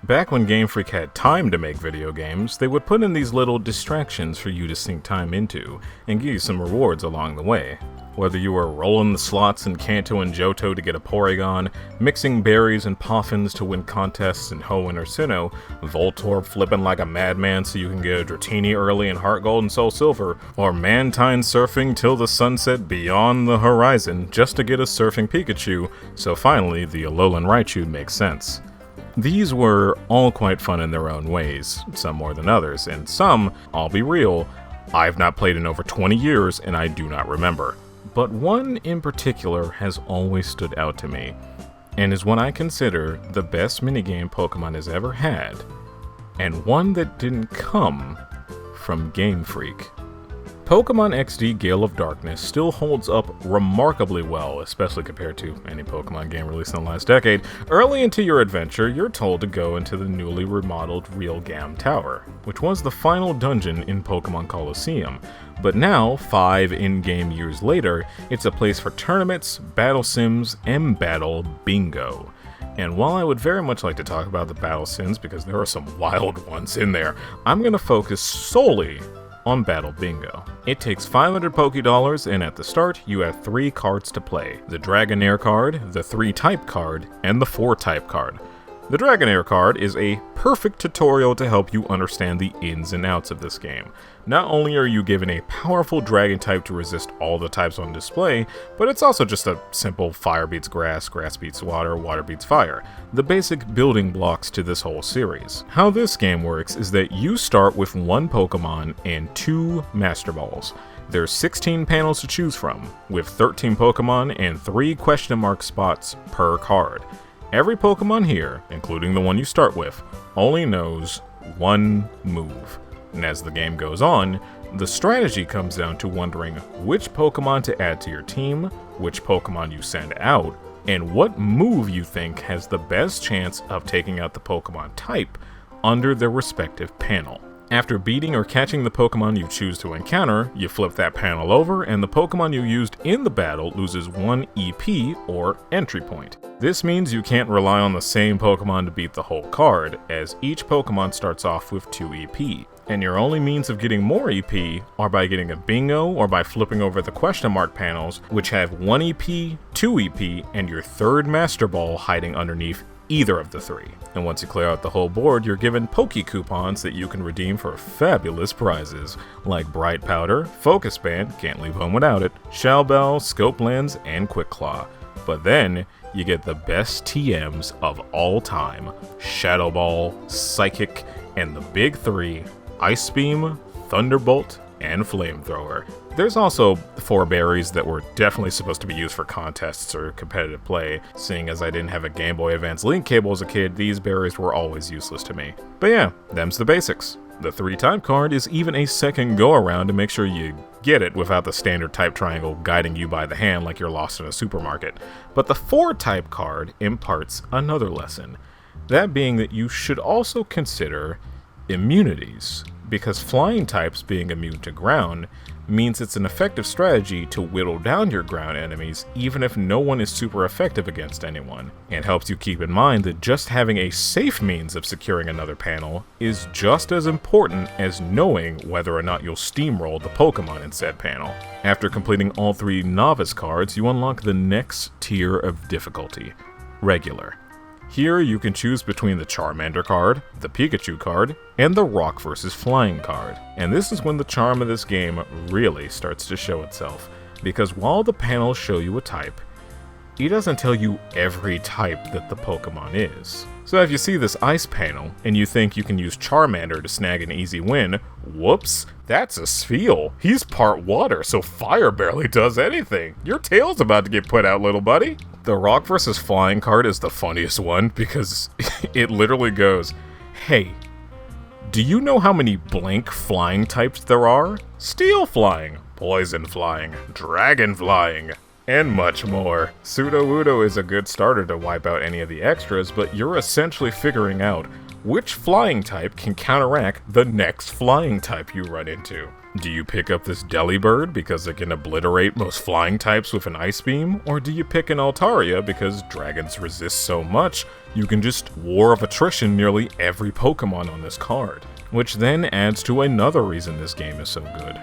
Back when Game Freak had time to make video games, they would put in these little distractions for you to sink time into, and give you some rewards along the way. Whether you were rolling the slots in Kanto and Johto to get a Porygon, mixing berries and poffins to win contests in Hoenn or Sinnoh, Voltorb flipping like a madman so you can get a Dratini early in Heart Gold and Soul Silver, or Mantine surfing till the sunset beyond the horizon just to get a surfing Pikachu, so finally the Alolan Raichu makes sense. These were all quite fun in their own ways, some more than others, and some, I'll be real, I've not played in over 20 years and I do not remember. But one in particular has always stood out to me, and is one I consider the best minigame Pokemon has ever had, and one that didn't come from Game Freak. Pokemon XD Gale of Darkness still holds up remarkably well, especially compared to any Pokemon game released in the last decade. Early into your adventure, you're told to go into the newly remodeled Real Gam Tower, which was the final dungeon in Pokemon Colosseum. But now, 5 in-game years later, it's a place for tournaments, battle sims, and battle bingo. And while I would very much like to talk about the battle sims because there are some wild ones in there, I'm going to focus solely on Battle Bingo. It takes 500 Pokédollars, and at the start, you have 3 cards to play. The Dragonair card, the 3-type card, and the 4-type card. The Dragonair card is a perfect tutorial to help you understand the ins and outs of this game. Not only are you given a powerful dragon type to resist all the types on display, but it's also just a simple fire beats grass, grass beats water, water beats fire. The basic building blocks to this whole series. How this game works is that you start with 1 Pokemon and 2 Master Balls. There's 16 panels to choose from, with 13 Pokemon and 3 question mark spots per card. Every Pokemon here, including the one you start with, only knows 1 move. And as the game goes on, the strategy comes down to wondering which Pokemon to add to your team, which Pokemon you send out, and what move you think has the best chance of taking out the Pokemon type under their respective panel. After beating or catching the Pokemon you choose to encounter, you flip that panel over and the Pokemon you used in the battle loses 1 EP, or entry point. This means you can't rely on the same Pokemon to beat the whole card, as each Pokemon starts off with 2 EP. And your only means of getting more EP are by getting a bingo or by flipping over the question mark panels, which have 1 EP, 2 EP, and your 3rd Master Ball hiding underneath either of the 3. And once you clear out the whole board, you're given Poke Coupons that you can redeem for fabulous prizes, like Bright Powder, Focus Band, can't leave home without it, Shell Bell, Scope Lens, and Quick Claw. But then, you get the best TMs of all time, Shadow Ball, Psychic, and the big 3, Ice Beam, Thunderbolt, and Flamethrower. There's also 4 berries that were definitely supposed to be used for contests or competitive play. Seeing as I didn't have a Game Boy Advance Link cable as a kid, these berries were always useless to me. But yeah, them's the basics. The 3-type card is even a second go-around to make sure you get it without the standard type triangle guiding you by the hand like you're lost in a supermarket. But the 4-type card imparts another lesson, that being that you should also consider immunities, because flying types being immune to ground means it's an effective strategy to whittle down your ground enemies even if no one is super effective against anyone, and helps you keep in mind that just having a safe means of securing another panel is just as important as knowing whether or not you'll steamroll the Pokemon in said panel. After completing all 3 Novice cards, you unlock the next tier of difficulty, Regular. Here you can choose between the Charmander card, the Pikachu card, and the Rock vs. Flying card. And this is when the charm of this game really starts to show itself, because while the panels show you a type, it doesn't tell you every type that the Pokemon is. So if you see this ice panel, and you think you can use Charmander to snag an easy win, whoops, that's a Spheal. He's part water, so fire barely does anything. Your tail's about to get put out, little buddy. The Rock vs. Flying card is the funniest one because it literally goes, hey, do you know how many blank flying types there are? Steel flying, poison flying, dragon flying, and much more. Sudowoodo is a good starter to wipe out any of the extras, but you're essentially figuring out which flying type can counteract the next flying type you run into. Do you pick up this Delibird because it can obliterate most flying types with an Ice Beam? Or do you pick an Altaria because dragons resist so much, you can just War of Attrition nearly every Pokemon on this card? Which then adds to another reason this game is so good.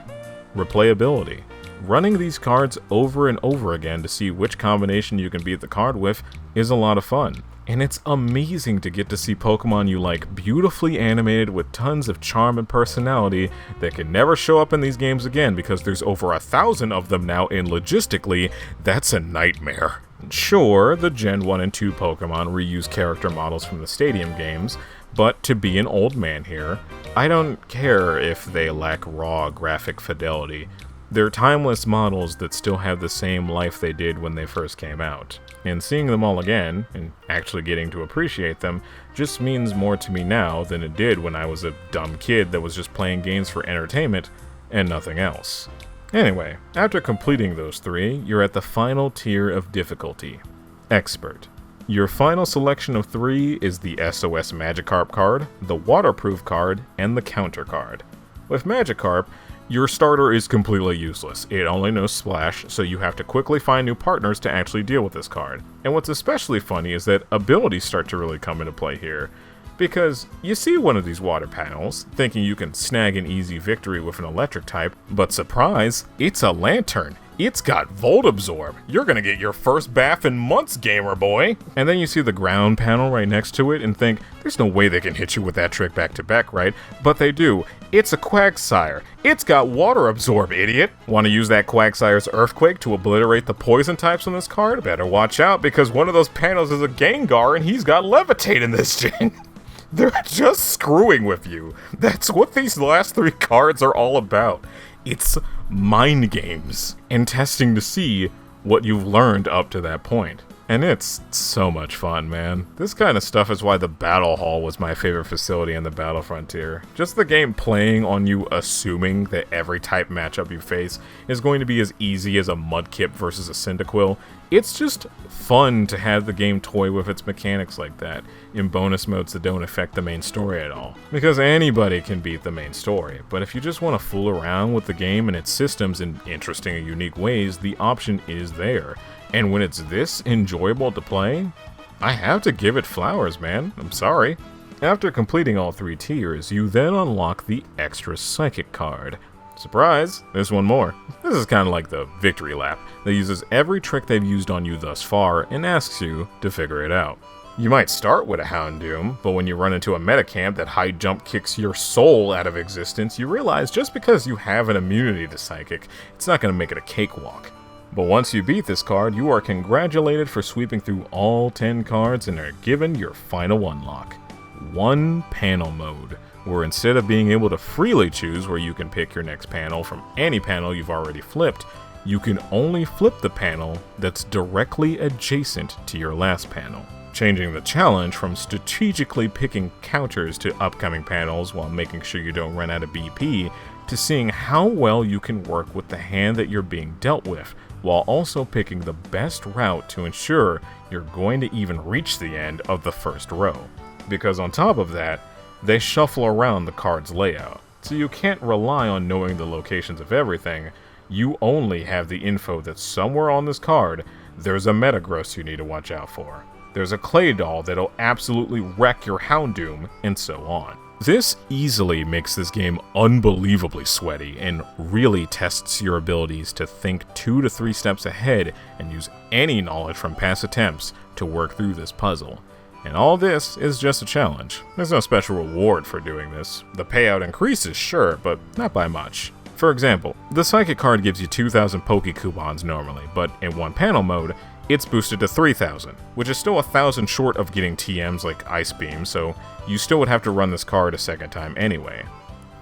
Replayability. Running these cards over and over again to see which combination you can beat the card with is a lot of fun. And it's amazing to get to see Pokemon you like beautifully animated with tons of charm and personality that can never show up in these games again because there's over 1,000 of them now, and logistically, that's a nightmare. Sure, the Gen 1 and 2 Pokemon reuse character models from the Stadium games, but to be an old man here, I don't care if they lack raw graphic fidelity. They're timeless models that still have the same life they did when they first came out. And seeing them all again, and actually getting to appreciate them, just means more to me now than it did when I was a dumb kid that was just playing games for entertainment and nothing else. Anyway, after completing those 3, you're at the final tier of difficulty, Expert. Your final selection of 3 is the SOS Magikarp card, the Waterproof card, and the Counter card. With Magikarp, your starter is completely useless. It only knows Splash, so you have to quickly find new partners to actually deal with this card. And what's especially funny is that abilities start to really come into play here. Because you see one of these water panels, thinking you can snag an easy victory with an electric type, but surprise, it's a Lantern. It's got Volt Absorb. You're gonna get your first bath in months, gamer boy. And then you see the ground panel right next to it and think, there's no way they can hit you with that trick back to back, right? But they do. It's a Quagsire. It's got Water Absorb, idiot. Want to use that Quagsire's Earthquake to obliterate the poison types on this card? Better watch out, because one of those panels is a Gengar and he's got Levitate in this gen. They're just screwing with you. That's what these last 3 cards are all about. It's mind games and testing to see what you've learned up to that point. And it's so much fun, man. This kind of stuff is why the Battle Hall was my favorite facility in the Battle Frontier. Just the game playing on you assuming that every type matchup you face is going to be as easy as a Mudkip versus a Cyndaquil. It's just fun to have the game toy with its mechanics like that, in bonus modes that don't affect the main story at all. Because anybody can beat the main story, but if you just want to fool around with the game and its systems in interesting and unique ways, the option is there. And when it's this enjoyable to play, I have to give it flowers, man. I'm sorry. After completing all 3 tiers, you then unlock the Extra Psychic card. Surprise, there's one more. This is kind of like the Victory Lap that uses every trick they've used on you thus far and asks you to figure it out. You might start with a Houndoom, but when you run into a Metacamp that high jump kicks your soul out of existence, you realize just because you have an immunity to Psychic, it's not going to make it a cakewalk. But once you beat this card, you are congratulated for sweeping through all 10 cards and are given your final unlock. One panel mode, where instead of being able to freely choose where you can pick your next panel from any panel you've already flipped, you can only flip the panel that's directly adjacent to your last panel, changing the challenge from strategically picking counters to upcoming panels while making sure you don't run out of BP, to seeing how well you can work with the hand that you're being dealt with, while also picking the best route to ensure you're going to even reach the end of the first row. Because on top of that, they shuffle around the card's layout, so you can't rely on knowing the locations of everything. You only have the info that somewhere on this card, there's a Metagross you need to watch out for. There's a Clay Doll that'll absolutely wreck your Houndoom, and so on. This easily makes this game unbelievably sweaty and really tests your abilities to think 2 to 3 steps ahead and use any knowledge from past attempts to work through this puzzle. And all this is just a challenge. There's no special reward for doing this. The payout increases, sure, but not by much. For example, the Psychic card gives you 2,000 Poké-Coupons normally, but in one panel mode, it's boosted to 3,000, which is still 1,000 short of getting TMs like Ice Beam, so you still would have to run this card a second time anyway.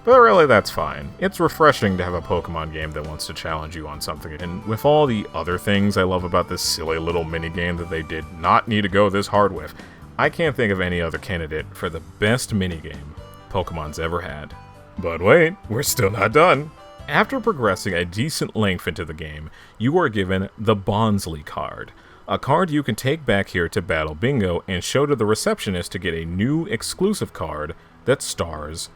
But really, that's fine. It's refreshing to have a Pokemon game that wants to challenge you on something, and with all the other things I love about this silly little minigame that they did not need to go this hard with, I can't think of any other candidate for the best minigame Pokemon's ever had. But wait, we're still not done. After progressing a decent length into the game, you are given the Bonsly card, a card you can take back here to Battle Bingo and show to the receptionist to get a new exclusive card that stars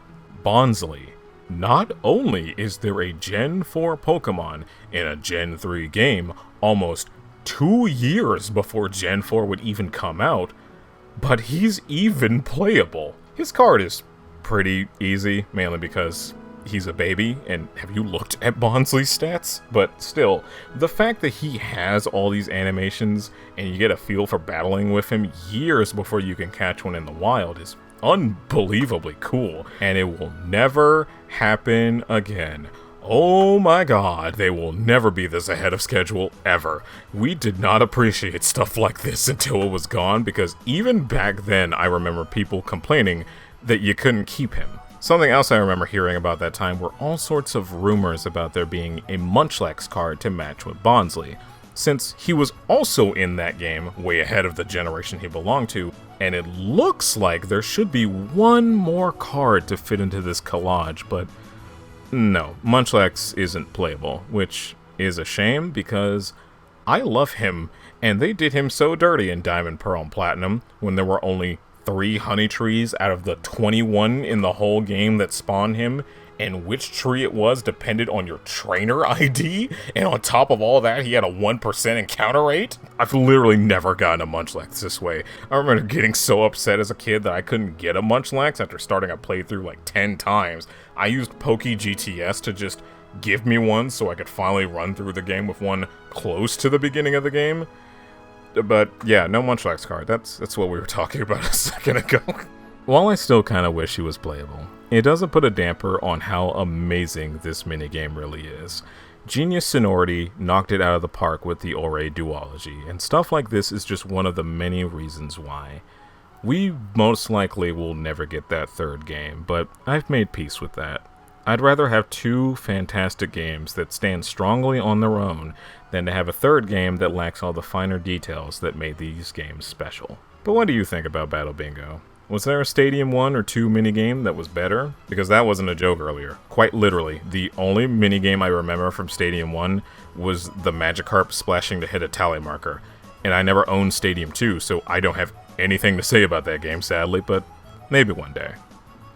Bonsly. not only is there a Gen 4 Pokemon in a Gen 3 game almost 2 years before Gen 4 would even come out, but he's even playable. His card is pretty easy, mainly because he's a baby, and have you looked at Bonsly's stats? But still, the fact that he has all these animations and you get a feel for battling with him years before you can catch one in the wild is unbelievably cool, and it will never happen again. Oh my god, they will never be this ahead of schedule, ever. We did not appreciate stuff like this until it was gone, because even back then I remember people complaining that you couldn't keep him. Something else I remember hearing about that time were all sorts of rumors about there being a Munchlax card to match with Bonsly, since he was also in that game, way ahead of the generation he belonged to, and it looks like there should be one more card to fit into this collage, but no, Munchlax isn't playable, which is a shame because I love him, and they did him so dirty in Diamond, Pearl, and Platinum when there were only 3 honey trees out of the 21 in the whole game that spawned him, and which tree it was depended on your trainer ID, and on top of all that, he had a 1% encounter rate? I've literally never gotten a Munchlax this way. I remember getting so upset as a kid that I couldn't get a Munchlax after starting a playthrough like 10 times. I used PokeGTS to just give me one so I could finally run through the game with one close to the beginning of the game. But yeah, no Munchlax card. That's what we were talking about a second ago. While I still kind of wish he was playable, it doesn't put a damper on how amazing this minigame really is. Genius Sonority knocked it out of the park with the Ore duology, and stuff like this is just one of the many reasons why. We most likely will never get that third game, but I've made peace with that. I'd rather have 2 fantastic games that stand strongly on their own than to have a third game that lacks all the finer details that made these games special. But what do you think about Battle Bingo? Was there a Stadium 1 or 2 minigame that was better? Because that wasn't a joke earlier. Quite literally, the only minigame I remember from Stadium 1 was the Magikarp splashing to hit a tally marker. And I never owned Stadium 2, so I don't have anything to say about that game, sadly, but maybe one day.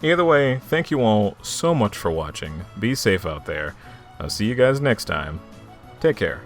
Either way, thank you all so much for watching. Be safe out there. I'll see you guys next time. Take care.